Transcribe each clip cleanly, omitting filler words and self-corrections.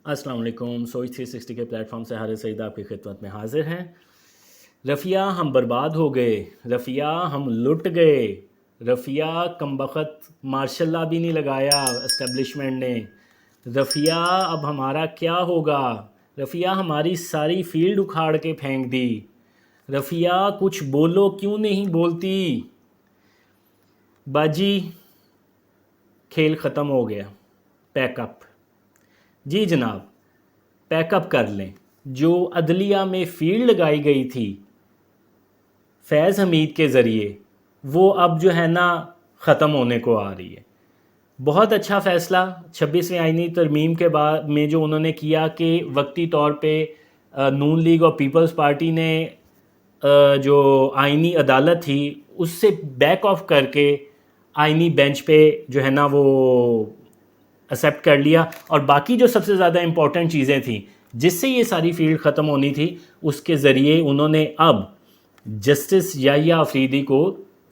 السلام علیکم. سوچ 360 کے پلیٹ فارم سے حارث سعید آپ کی خدمت میں حاضر ہیں. رفیہ ہم برباد ہو گئے، رفیہ ہم لٹ گئے، رفیہ کمبخت مارشاء اللہ بھی نہیں لگایا اسٹیبلشمنٹ نے. رفیہ اب ہمارا کیا ہوگا؟ رفیہ ہماری ساری فیلڈ اکھاڑ کے پھینک دی. رفیہ کچھ بولو کیوں نہیں بولتی؟ باجی کھیل ختم ہو گیا، پیک اپ. جی جناب، پیک اپ کر لیں. جو عدلیہ میں فیلڈ لگائی گئی تھی فیض حمید کے ذریعے، وہ اب جو ہے نا ختم ہونے کو آ رہی ہے. بہت اچھا فیصلہ 26ویں آئینی ترمیم کے بعد میں جو انہوں نے کیا کہ وقتی طور پہ نون لیگ اور پیپلز پارٹی نے جو آئینی عدالت تھی اس سے بیک آف کر کے آئینی بینچ پہ جو ہے نا وہ ایکسیپٹ کر لیا. اور باقی جو سب سے زیادہ امپورٹنٹ چیزیں تھیں جس سے یہ ساری فیلڈ ختم ہونی تھی، اس کے ذریعے انہوں نے اب جسٹس یحییٰ آفریدی کو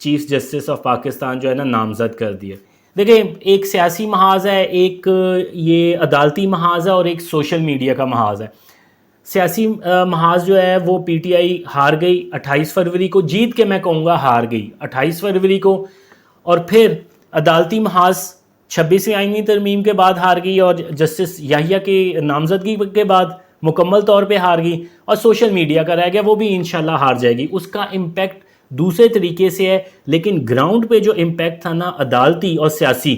چیف جسٹس آف پاکستان جو ہے نا نامزد کر دیا. دیکھیں، ایک سیاسی محاذ ہے، ایک یہ عدالتی محاذ ہے اور ایک سوشل میڈیا کا محاذ ہے. سیاسی محاذ جو ہے وہ پی ٹی آئی ہار گئی 28 فروری کو، جیت کے میں کہوں گا ہار گئی 28 فروری کو. اور پھر عدالتی محاذ 26ویں آئینی ترمیم کے بعد ہار گئی اور جسٹس یحییٰ کی نامزدگی کے بعد مکمل طور پہ ہار گئی. اور سوشل میڈیا کا رہ گیا، وہ بھی انشاءاللہ ہار جائے گی. اس کا امپیکٹ دوسرے طریقے سے ہے، لیکن گراؤنڈ پہ جو امپیکٹ تھا نا عدالتی اور سیاسی،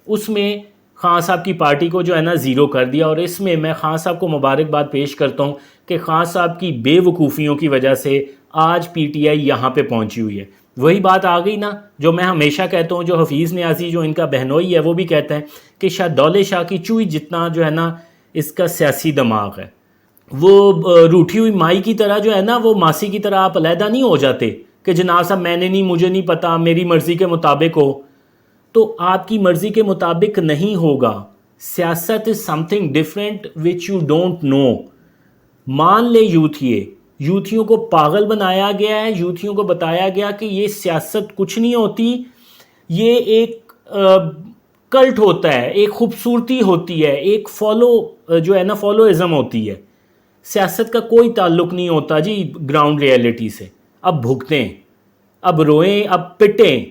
اس میں خان صاحب کی پارٹی کو جو ہے نا زیرو کر دیا. اور اس میں میں خان صاحب کو مبارکباد پیش کرتا ہوں کہ خان صاحب کی بے وقوفیوں کی وجہ سے آج پی ٹی آئی یہاں پہ پہنچی ہوئی ہے. وہی بات آ گئی نا جو میں ہمیشہ کہتا ہوں، جو حفیظ نیازی جو ان کا بہنوئی ہے وہ بھی کہتا ہے کہ شاید دولے شاہ کی چوئی جتنا جو ہے نا اس کا سیاسی دماغ ہے. وہ روٹھی ہوئی مائی کی طرح جو ہے نا، وہ ماسی کی طرح آپ علیحدہ نہیں ہو جاتے کہ جناب صاحب میں نے نہیں، مجھے نہیں پتا، میری مرضی کے مطابق ہو. تو آپ کی مرضی کے مطابق نہیں ہوگا. سیاست is something different which you don't know. مان لے یوتھیوں کو پاگل بنایا گیا ہے، یوتھیوں کو بتایا گیا کہ یہ سیاست کچھ نہیں ہوتی، یہ ایک کلٹ ہوتا ہے، ایک خوبصورتی ہوتی ہے، ایک فالو جو ہے نا فالوازم ہوتی ہے. سیاست کا کوئی تعلق نہیں ہوتا جی گراؤنڈ ریئلٹی سے. اب بھگتیں، اب روئیں، اب پٹیں،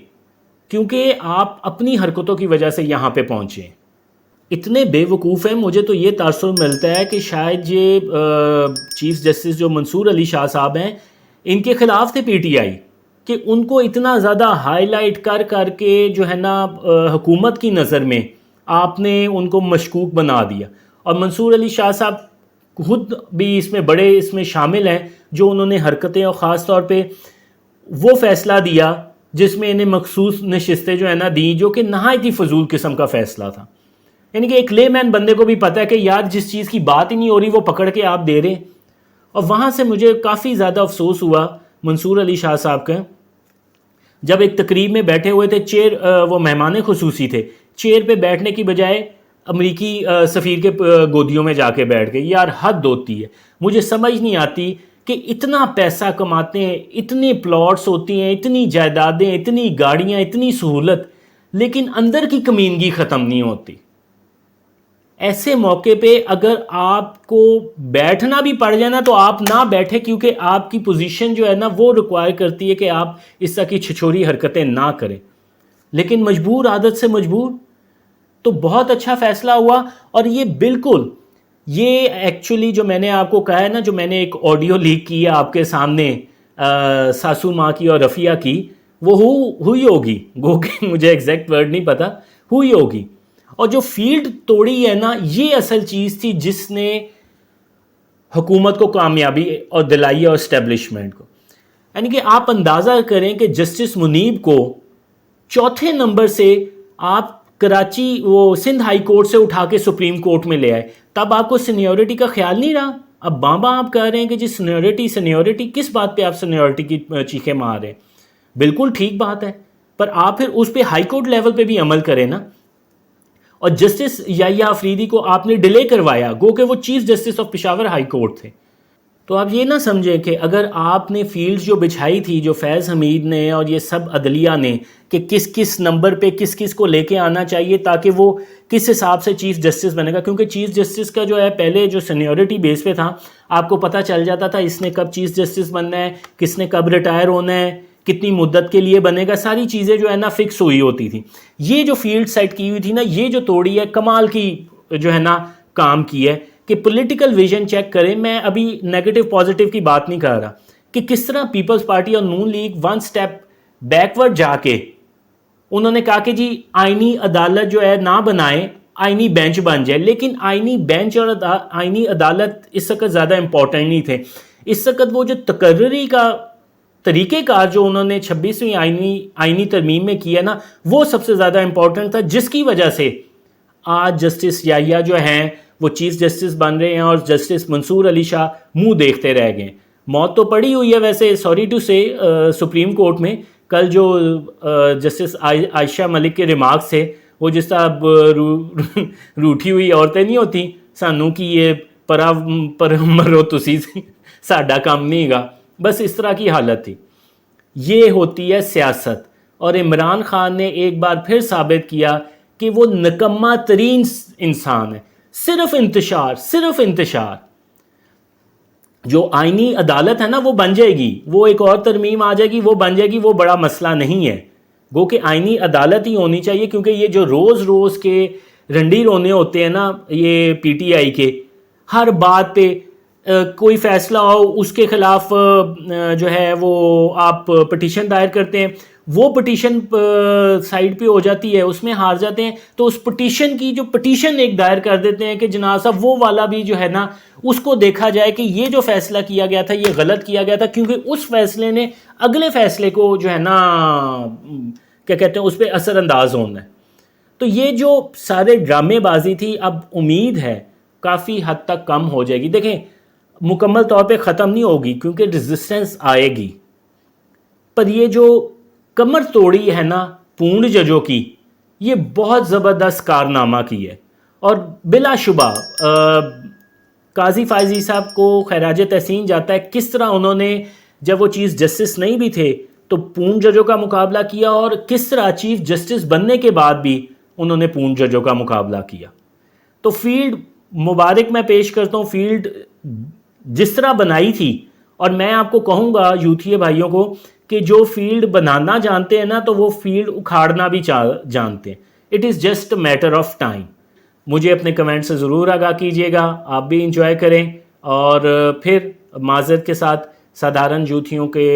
کیونکہ آپ اپنی حرکتوں کی وجہ سے یہاں پہ پہنچے. اتنے بے وقوف ہیں. مجھے تو یہ تاثر ملتا ہے کہ شاید یہ چیف جسٹس جو منصور علی شاہ صاحب ہیں، ان کے خلاف تھے پی ٹی آئی، کہ ان کو اتنا زیادہ ہائی لائٹ کر کے جو ہے نا حکومت کی نظر میں آپ نے ان کو مشکوک بنا دیا. اور منصور علی شاہ صاحب خود بھی اس میں بڑے اس میں شامل ہیں، جو انہوں نے حرکتیں اور خاص طور پہ وہ فیصلہ دیا جس میں انہیں مخصوص نشستیں جو ہے نا دیں، جو کہ نہایت ہی فضول قسم کا فیصلہ تھا. یعنی کہ ایک لے مین بندے کو بھی پتہ ہے کہ یار جس چیز کی بات ہی نہیں ہو رہی وہ پکڑ کے آپ دے رہے. اور وہاں سے مجھے کافی زیادہ افسوس ہوا منصور علی شاہ صاحب کا، جب ایک تقریب میں بیٹھے ہوئے تھے، چیئر وہ مہمان خصوصی تھے، چیئر پہ بیٹھنے کی بجائے امریکی سفیر کے گودیوں میں جا کے بیٹھ گئے. یار حد ہوتی ہے. مجھے سمجھ نہیں آتی کہ اتنا پیسہ کماتے ہیں، اتنے پلاٹس ہوتی ہیں، اتنی جائیدادیں، اتنی گاڑیاں، اتنی سہولت، لیکن اندر کی کمینگی ختم نہیں ہوتی. ایسے موقع پہ اگر آپ کو بیٹھنا بھی پڑ جائے نا تو آپ نہ بیٹھے، کیونکہ آپ کی پوزیشن جو ہے نا وہ ریکوائر کرتی ہے کہ آپ اس طرح کی چھچوری حرکتیں نہ کریں. لیکن مجبور، عادت سے مجبور. تو بہت اچھا فیصلہ ہوا. اور یہ بالکل یہ ایکچولی جو میں نے آپ کو کہا ہے نا، جو میں نے ایک آڈیو لیک کی ہے آپ کے سامنے ساسو ماں کی اور رفیہ کی، وہ ہوئی ہوگی، گو کہ مجھے ایگزیکٹ ورڈ نہیں پتا، ہوئی ہوگی. اور جو فیلڈ توڑی ہے نا، یہ اصل چیز تھی جس نے حکومت کو کامیابی اور دلائی اور اسٹیبلشمنٹ کو. یعنی کہ آپ اندازہ کریں کہ جسٹس منیب کو چوتھے نمبر سے آپ کراچی وہ سندھ ہائی کورٹ سے اٹھا کے سپریم کورٹ میں لے آئے. تب آپ کو سینیورٹی کا خیال نہیں رہا. اب بابا آپ کہہ رہے ہیں کہ جی سینیورٹی کس بات پہ آپ سینیورٹی کی چیخیں مار رہے ہیں؟ بالکل ٹھیک بات ہے، پر آپ پھر اس پہ ہائی کورٹ لیول پہ بھی عمل کریں نا. اور جسٹس یحییٰ آفریدی کو آپ نے ڈیلے کروایا، گو کہ وہ chief justice of Peshawar high court تھے. تو آپ یہ نہ سمجھیں کہ اگر آپ نے فیلڈ جو بچھائی تھی، جو فیض حمید نے اور یہ سب عدلیہ نے، کہ کس کس نمبر پہ کس کس کو لے کے آنا چاہیے تاکہ وہ کس حساب سے چیف جسٹس بنے گا، کیونکہ چیف جسٹس کا جو ہے پہلے جو سینیورٹی بیس پہ تھا آپ کو پتہ چل جاتا تھا اس نے کب چیف جسٹس بننا ہے، کس نے کب ریٹائر ہونا ہے، کتنی مدت کے لیے بنے گا، ساری چیزیں جو ہے نا فکس ہوئی ہوتی تھی. یہ جو فیلڈ سیٹ کی ہوئی تھی نا، یہ جو توڑی ہے، کمال کی جو ہے نا کام کی ہے کہ پولیٹیکل ویژن چیک کریں. میں ابھی نیگیٹو پازیٹیو کی بات نہیں کر رہا کہ کس طرح پیپلز پارٹی اور نون لیگ ون سٹیپ بیکورڈ جا کے انہوں نے کہا کہ جی آئینی عدالت جو ہے نہ بنائیں، آئینی بینچ بن جائے. لیکن آئینی بینچ اور آئینی عدالت اس وقت زیادہ امپورٹنٹ نہیں تھے. اس وقت وہ جو تقرری کا طریقہ کار جو انہوں نے 26ویں آئینی ترمیم میں کیا نا، وہ سب سے زیادہ امپورٹنٹ تھا، جس کی وجہ سے آج جسٹس یحییٰ جو ہیں وہ چیف جسٹس بن رہے ہیں اور جسٹس منصور علی شاہ منہ دیکھتے رہ گئے. موت تو پڑی ہوئی ہے ویسے، سوری ٹو سے، سپریم کورٹ میں. کل جو جسٹس عائشہ ملک کے ریمارکس تھے، وہ جس طرح روٹھی ہوئی عورتیں نہیں ہوتی سانوں کی یہ پر مرو تسی ساڈا کام نہیں گا، بس اس طرح کی حالت تھی. یہ ہوتی ہے سیاست. اور عمران خان نے ایک بار پھر ثابت کیا کہ وہ نکمہ ترین انسان ہے. صرف انتشار. جو آئینی عدالت ہے نا وہ بن جائے گی، وہ ایک اور ترمیم آ جائے گی، وہ بن جائے گی، وہ بڑا مسئلہ نہیں ہے. گو کہ آئینی عدالت ہی ہونی چاہیے، کیونکہ یہ جو روز کے رنڈی رونے ہوتے ہیں نا یہ پی ٹی آئی کے، ہر بات پہ کوئی فیصلہ ہو اس کے خلاف جو ہے وہ آپ پٹیشن دائر کرتے ہیں، وہ پٹیشن سائڈ پہ ہو جاتی ہے، اس میں ہار جاتے ہیں، تو اس پٹیشن کی جو پٹیشن ایک دائر کر دیتے ہیں کہ جناب صاحب وہ والا بھی جو ہے نا اس کو دیکھا جائے کہ یہ جو فیصلہ کیا گیا تھا یہ غلط کیا گیا تھا، کیونکہ اس فیصلے نے اگلے فیصلے کو جو ہے نا کیا کہتے ہیں اس پہ اثر انداز ہونا ہے. تو یہ جو سارے ڈرامے بازی تھی اب امید ہے کافی حد تک کم ہو جائے گی. دیکھیں مکمل طور پہ ختم نہیں ہوگی کیونکہ ریزسٹنس آئے گی، پر یہ جو کمر توڑی ہے نا پونڈ ججوں کی، یہ بہت زبردست کارنامہ کی ہے. اور بلا شبہ قاضی فائزی صاحب کو خراج تحسین جاتا ہے کس طرح انہوں نے جب وہ چیف جسٹس نہیں بھی تھے تو پونڈ ججوں کا مقابلہ کیا، اور کس طرح چیف جسٹس بننے کے بعد بھی انہوں نے پونڈ ججوں کا مقابلہ کیا. تو فیلڈ مبارک میں پیش کرتا ہوں، فیلڈ جس طرح بنائی تھی. اور میں آپ کو کہوں گا یوتھیے بھائیوں کو کہ جو فیلڈ بنانا جانتے ہیں نا تو وہ فیلڈ اکھاڑنا بھی جانتے ہیں. It is just matter of time. مجھے اپنے کمنٹ سے ضرور آگاہ کیجیے گا، آپ بھی انجوائے کریں. اور پھر معذرت کے ساتھ سادھارن یوتھیوں کے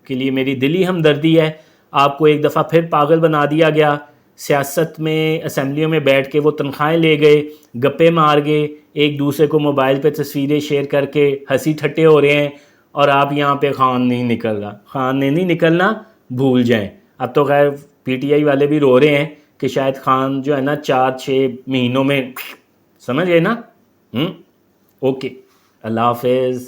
لیے میری دلی ہمدردی ہے. آپ کو ایک دفعہ پھر پاگل بنا دیا گیا. سیاست میں اسمبلیوں میں بیٹھ کے وہ تنخواہیں لے گئے، گپے مار گئے، ایک دوسرے کو موبائل پہ تصویریں شیئر کر کے ہنسی ٹھٹے ہو رہے ہیں، اور آپ یہاں پہ خان نہیں نکل رہا. خان نے نہیں نکلنا، بھول جائیں. اب تو خیر پی ٹی آئی والے بھی رو رہے ہیں کہ شاید خان جو ہے نا 4-6 مہینوں میں، سمجھ گئے نا. اوکے، اللہ حافظ.